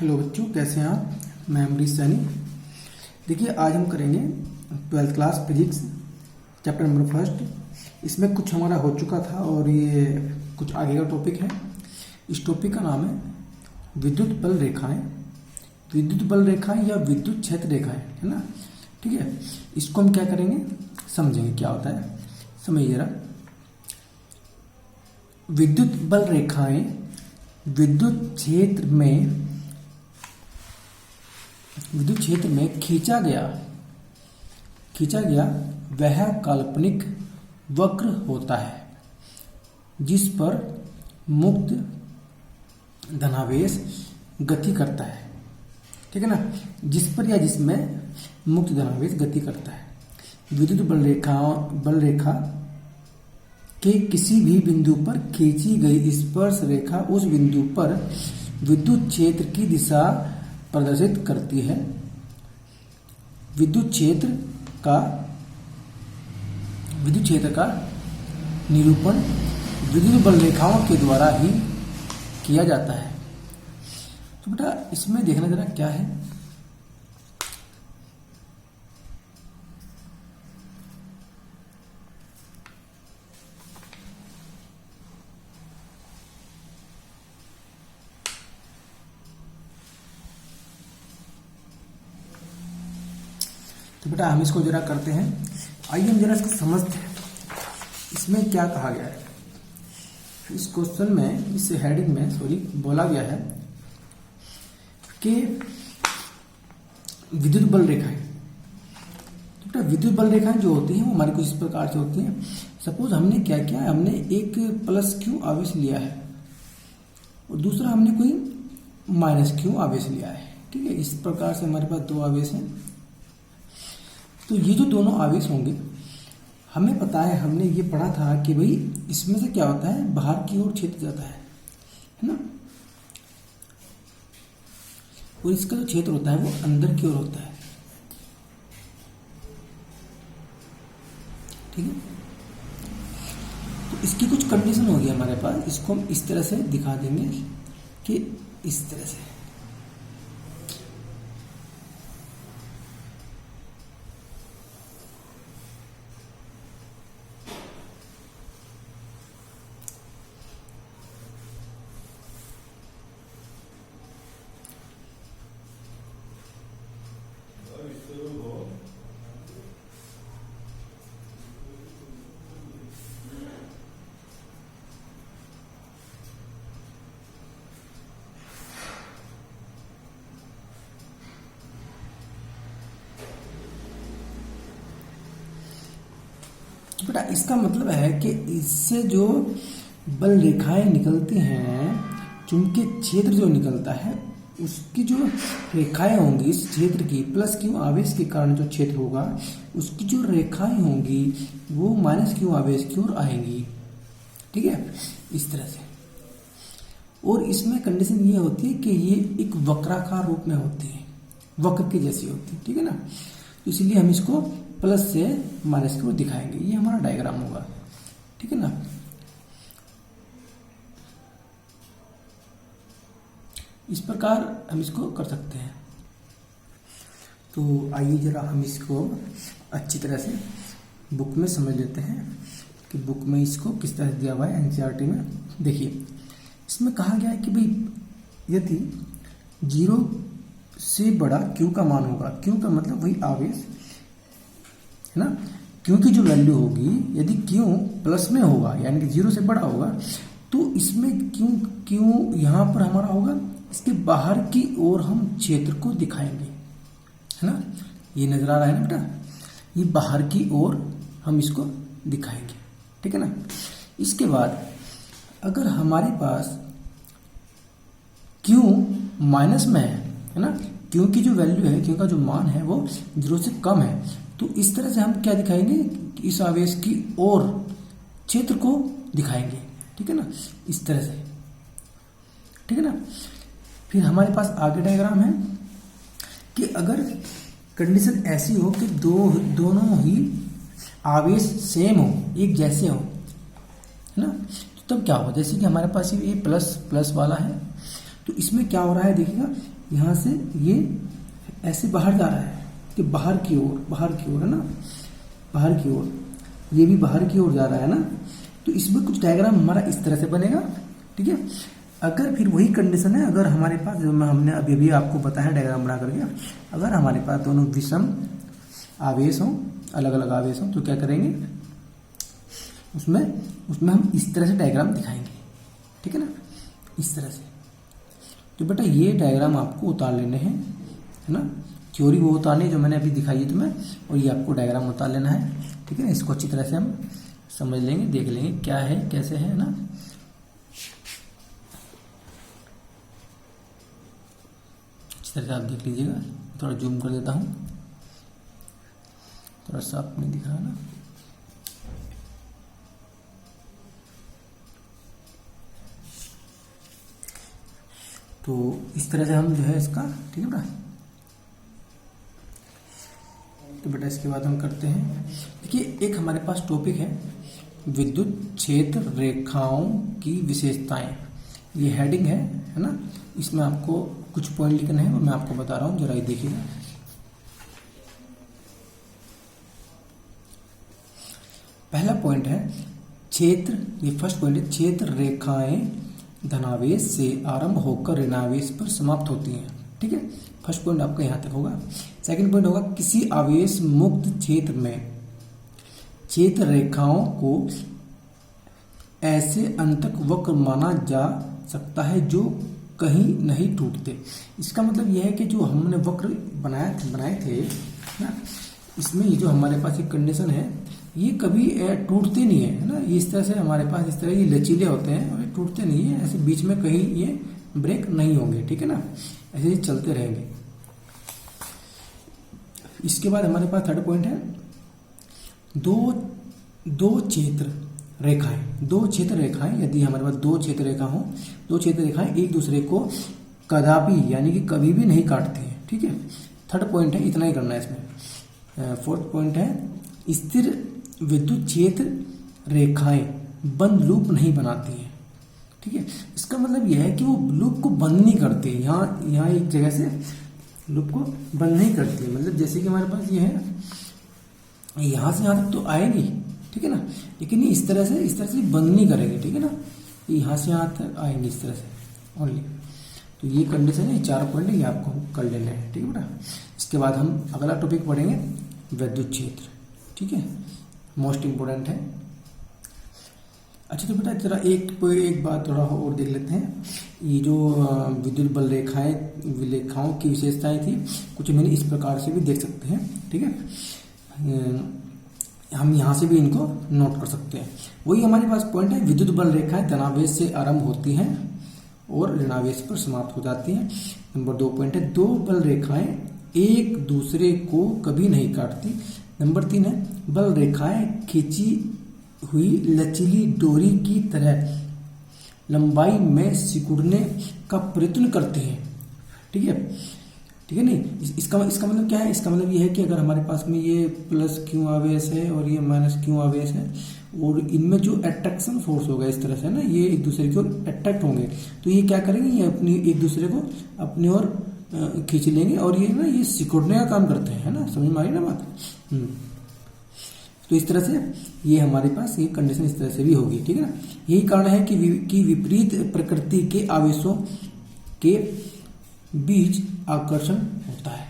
Hello बच्चों, कैसे हैं आप। मैं अमरीश सैनी। देखिए, आज हम करेंगे 12th class physics chapter number first. इसमें कुछ हमारा हो चुका था और ये कुछ आगे का टॉपिक है। इस टॉपिक का नाम है विद्युत बल रेखाएं। विद्युत बल रेखाएं या विद्युत क्षेत्र रेखाएं, है ना। ठीक है, इसको हम क्या करेंगे, समझेंगे क्या होता है। समझिए जरा। विद्युत बल रेखाएं विद्युत क्षेत्र में खींचा गया वह काल्पनिक वक्र होता है जिस पर मुक्त धनावेश गति करता है। ठीक है ना, जिस पर या जिसमें मुक्त धनावेश गति करता है। विद्युत बल रेखा के किसी भी बिंदु पर खींची गई स्पर्श रेखा उस बिंदु पर विद्युत क्षेत्र की दिशा प्रदर्शित करती है। विद्युत क्षेत्र का निरूपण विद्युत बल रेखाओं के द्वारा ही किया जाता है। तो बेटा, इसमें देखना जरा क्या है। तो बेटा, हम इसको जरा करते हैं। आइए हम जरा इसको समझते हैं। इसमें क्या कहा गया है। इस क्वेश्चन में, इस हेडिंग में बोला गया है कि विद्युत बल रेखाएं। तो बेटा, विद्युत बल रेखाएं जो होती हैं वो हमारे कुछ इस प्रकार से होती हैं। सपोज हमने क्या किया, हमने एक प्लस क्यू आवेश लिया है और दूसरा हमने कोई माइनस क्यू आवेश लिया है। ठीक है, इस प्रकार से हमारे पास दो आवेश हैं। तो ये जो दोनों आवेश होंगे, हमें पता है, हमने ये पढ़ा था कि भाई इसमें से क्या होता है, बाहर की ओर क्षेत्र जाता है ना। और इसका जो क्षेत्र होता है वो अंदर की ओर होता है। ठीक है, तो इसकी कुछ कंडीशन होगी हमारे पास। इसको हम इस तरह से दिखा देंगे कि इस तरह से। बेटा, इसका मतलब है कि इससे जो बल रेखाएं निकलती हैं, चुंबकीय क्षेत्र जो निकलता है, उसकी जो रेखाएं होंगी इस क्षेत्र की, प्लस क्यू आवेश के कारण जो क्षेत्र होगा उसकी जो रेखाएं होंगी वो माइनस क्यू आवेश की ओर आएंगी। ठीक है, इस तरह से। और इसमें कंडीशन ये होती है कि ये एक वक्राकार रूप में होती है, वक्र के जैसी होती है। ठीक है ना, तो इसलिए हम इसको प्लस से माइनस की ओर दिखाएंगे। ये हमारा डायग्राम होगा। ठीक है ना। इस प्रकार हम इसको कर सकते हैं। तो आइए जरा हम इसको अच्छी तरह से बुक में समझ लेते हैं कि बुक में इसको किस तरह दिया हुआ है। एनसीईआरटी में देखिए, इसमें कहा गया है कि भाई यदि 0 से बड़ा क्यू का मान होगा, क्यू का मतलब वही आवेश है ना, क्यू की जो वैल्यू होगी, यदि क्यू प्लस में होगा यानी कि 0 से बड़ा होगा, तो इसमें क्यू यहाँ पर हमारा होगा, इसके बाहर की ओर हम क्षेत्र को दिखाएंगे, है ना। ये नजर आ रहा है ना बेटा, ये बाहर की ओर हम इसको दिखाएंगे। ठीक है ना। इसके बाद अगर हमारे पास क्यू माइनस में है ना, क्यू की जो वैल्यू है, क्यू का जो मान है वो 0 से कम है, तो इस तरह से हम क्या दिखाएंगे, इस आवेश की ओर क्षेत्र को दिखाएंगे। ठीक है ना, इस तरह से। ठीक है ना। फिर हमारे पास आगे डायग्राम है कि अगर कंडीशन ऐसी हो कि दोनों ही आवेश सेम हो, एक जैसे हो, है ना, तो तब क्या हो, जैसे कि हमारे पास ये प्लस वाला है, तो इसमें क्या हो रहा है देखिएगा, यहाँ से ये ऐसे बाहर जा रहा है कि बाहर की ओर है ना, बाहर की ओर, ये भी बाहर की ओर जा रहा है ना। तो इसमें कुछ डायग्राम हमारा इस तरह से बनेगा, ठीक है। अगर फिर वही कंडीशन है, अगर हमारे पास जो हमने अभी भी आपको बताया डायग्राम बना करके, अगर हमारे पास दोनों विषम आवेश हों, अलग अलग आवेश हों, तो क्या करेंगे, उसमें हम इस तरह से डायग्राम दिखाएंगे, ठीक है ना, इस तरह से। तो बेटा ये डायग्राम आपको उतार लेने हैं, है ना, थ्योरी वो उतारनी है जो मैंने अभी दिखाई है तुम्हें, और ये आपको डायग्राम उतार लेना है, ठीक है ना। इसको अच्छी तरह से हम समझ लेंगे, देख लेंगे क्या है कैसे है ना। अच्छी तरह से आप देख लीजिएगा, थोड़ा जूम कर देता हूँ, थोड़ा साफ नहीं दिख रहा ना। तो इस तरह से हम जो है इसका, ठीक है बेटा। तो बेटा इसके बाद हम करते हैं, देखिए एक हमारे पास टॉपिक है विद्युत क्षेत्र रेखाओं की विशेषताएं, ये हेडिंग है ना। इसमें आपको कुछ पॉइंट लिखने हैं और मैं आपको बता रहा हूँ, जरा ये देखिएगा। पहला पॉइंट है क्षेत्र, ये फर्स्ट पॉइंट है, क्षेत्र रेखाएं धनावेश से आरंभ होकर ऋणावेश पर समाप्त होती हैं, ठीक है। फर्स्ट पॉइंट आपका यहाँ तक होगा। सेकंड पॉइंट होगा किसी आवेश मुक्त क्षेत्र में क्षेत्र रेखाओं को ऐसे अंतक वक्र माना जा सकता है जो कहीं नहीं टूटते। इसका मतलब यह है कि जो हमने वक्र बनाए थे ना, इसमें ये जो हमारे पास एक कंडीशन है, ये कभी टूटते नहीं है ना। ये इस तरह से हमारे पास इस तरह ये लचीले होते हैं और ये टूटते नहीं है, ऐसे बीच में कहीं ये ब्रेक नहीं होंगे, ठीक है ना, ऐसे ही चलते रहेंगे। इसके बाद हमारे पास थर्ड पॉइंट है दो क्षेत्र रेखाएं, यदि हमारे पास दो क्षेत्र रेखा हो, दो क्षेत्र रेखाएं एक दूसरे को कदापि यानी कि कभी भी नहीं काटती हैं, ठीक है। थर्ड पॉइंट है, इतना ही करना है इसमें। फोर्थ पॉइंट है स्थिर विद्युत क्षेत्र रेखाएं बंद लूप नहीं बनाती हैं, ठीक है। इसका मतलब यह है कि वो लूप को बंद नहीं करती, यहाँ एक जगह से लूप को बंद नहीं करती है। मतलब जैसे कि हमारे पास ये है, यहाँ से यहाँ तक तो आएगी, ठीक है ना, लेकिन ये इस तरह से बंद नहीं करेगी, ठीक है ना, यहाँ से यहाँ तक आएंगे इस तरह से ओनली। तो ये कंडीशन है, 4 पॉइंट ये आपको कर लेने हैं, ठीक है बेटा। इसके बाद हम अगला टॉपिक पढ़ेंगे विद्युत क्षेत्र, ठीक है, मोस्ट इम्पोर्टेंट है। अच्छा तो बेटा जरा एक बात थोड़ा और देख लेते हैं। ये जो विद्युत बल रेखाओं की विशेषताएं थी, कुछ मैंने इस प्रकार से भी देख सकते हैं, ठीक है। हम यहाँ से भी इनको नोट कर सकते हैं। वही हमारे पास पॉइंट है, विद्युत बल रेखाएं धनावेश से आरंभ होती हैं और ऋणावेश पर समाप्त हो जाती हैं। नंबर 2 पॉइंट है, दो बल रेखाएं एक दूसरे को कभी नहीं काटती। नंबर 3 है, बल रेखाएं खींची हुई लचीली डोरी की तरह लंबाई में सिकुड़ने का प्रयत्न करते हैं, ठीक है नहीं। इसका मतलब क्या है, इसका मतलब ये है कि अगर हमारे पास में ये प्लस क्यू आवेश है और ये माइनस क्यू आवेश है, और इनमें जो अट्रैक्शन फोर्स होगा इस तरह से ना, ये एक दूसरे की ओर अट्रैक्ट होंगे, तो ये क्या करेंगे, ये अपनी एक दूसरे को अपनी ओर खींच लेंगे और ये सिकुड़ने का काम करते हैं, है ना, समझ में आ रही ना बात। तो इस तरह से ये हमारे पास ये कंडीशन इस तरह से भी होगी, ठीक है ना। यही कारण है कि विपरीत प्रकृति के आवेशों के बीच आकर्षण होता है।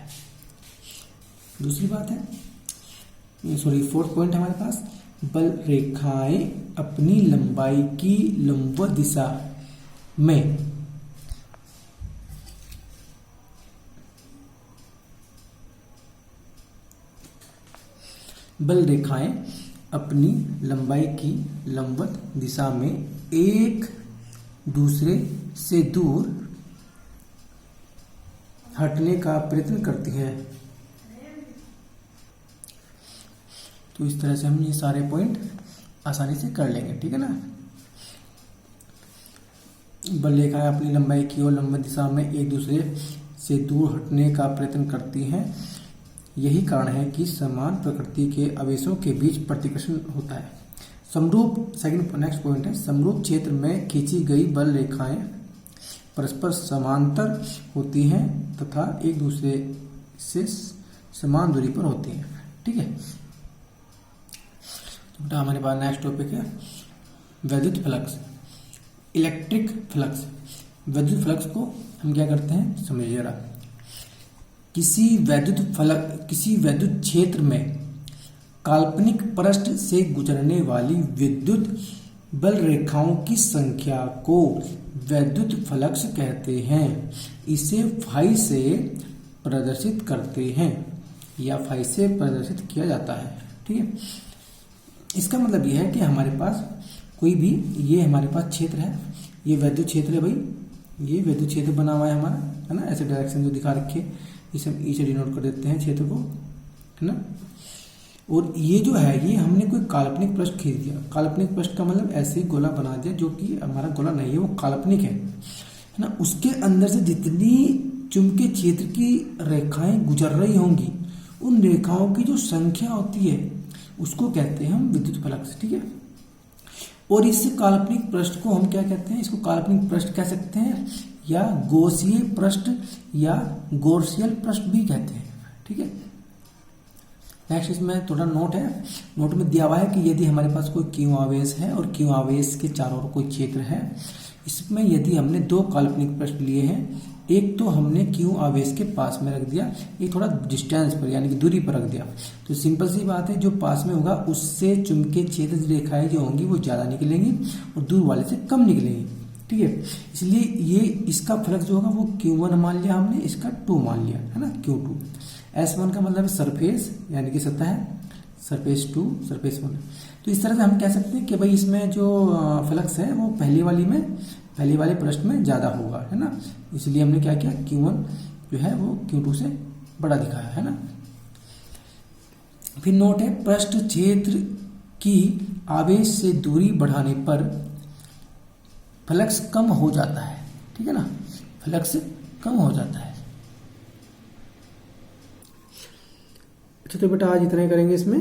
दूसरी बात है, फोर्थ पॉइंट हमारे पास, बल रेखाएं अपनी लंबाई की लंबवत दिशा में लंबवत दिशा में एक दूसरे से दूर हटने का प्रयत्न करती है। तो इस तरह से हम ये सारे पॉइंट आसानी से कर लेंगे, ठीक है ना। बल रेखाएं अपनी लंबाई की ओर लंबवत दिशा में एक दूसरे से दूर हटने का प्रयत्न करती हैं। यही कारण है कि समान प्रकृति के आवेशों के बीच प्रतिकर्षण होता है। समरूप, नेक्स्ट पॉइंट है, समरूप क्षेत्र में खींची गई बल रेखाएं परस्पर समांतर होती हैं तथा एक दूसरे से समान दूरी पर होती हैं। ठीक है, तो बेटा हमारे पास नेक्स्ट टॉपिक है वैद्युत फ्लक्स, इलेक्ट्रिक फ्लक्स। वैद्युत फ्लक्स को हम क्या करते हैं समझिए जरा। किसी वैद्युत क्षेत्र में काल्पनिक पृष्ठ से गुजरने वाली विद्युत बल रेखाओं की संख्या को वैद्युत फ्लक्स कहते हैं। इसे फाई से प्रदर्शित करते हैं या फाई से प्रदर्शित किया जाता है। ठीक है, इसका मतलब यह है कि हमारे पास कोई भी, ये हमारे पास क्षेत्र है, ये वैद्युत क्षेत्र है भाई, ये वैद्युत क्षेत्र बना हुआ है हमारा, है ना, ऐसे डायरेक्शन जो दिखा रखे, इसे हम ई से डिनोट कर देते हैं क्षेत्र को, है ना। और ये जो है ये हमने कोई काल्पनिक पृष्ठ खींच दिया। काल्पनिक पृष्ठ का मतलब ऐसे ही गोला बना दिया जो कि हमारा गोला नहीं है, वो काल्पनिक है ना। उसके अंदर से जितनी चुंबकीय क्षेत्र की रेखाएं गुजर रही होंगी, उन रेखाओं की जो संख्या होती है उसको कहते हैं हम विद्युत फ्लक्स। ठीक है, और इस काल्पनिक पृष्ठ को हम क्या कहते हैं, इसको काल्पनिक पृष्ठ कह सकते हैं या गौसीय पृष्ठ या गौसियल पृष्ठ भी कहते हैं। ठीक है, नेक्स्ट इसमें थोड़ा नोट है। नोट में दिया हुआ है कि यदि हमारे पास कोई क्यू आवेश है और क्यू आवेश के चारों ओर कोई क्षेत्र है, इसमें यदि हमने दो काल्पनिक पृष्ठ लिए हैं, एक तो हमने क्यू आवेश के पास में रख दिया, एक थोड़ा डिस्टेंस पर यानी कि दूरी पर रख दिया, तो सिंपल सी बात है जो पास में होगा उससे चुंबकीय क्षेत्र रेखाएं जो होंगी वो ज़्यादा निकलेंगी और दूर वाले से कम निकलेंगी। ठीक है, इसलिए ये इसका फ्लक्स जो होगा वो Q1 मान लिया हमने, इसका 2 मान लिया, है ना, Q2। S1 का मतलब है सरफेस यानी कि सतह, सरफेस 2 सरफेस 1। तो इस तरह से हम कह सकते हैं कि भाई इसमें जो फ्लक्स है वो पहले वाले पृष्ठ में ज़्यादा होगा, है ना। इसलिए हमने क्या किया, Q1 जो है वो Q2 से बड़ा दिखाया, है ना। फिर नोट है, पृष्ठ क्षेत्र की आवेश से दूरी बढ़ाने पर फ्लक्स कम हो जाता है। ठीक है ना, फ्लक्स कम हो जाता है। अच्छा तो बेटा आज इतना ही करेंगे इसमें।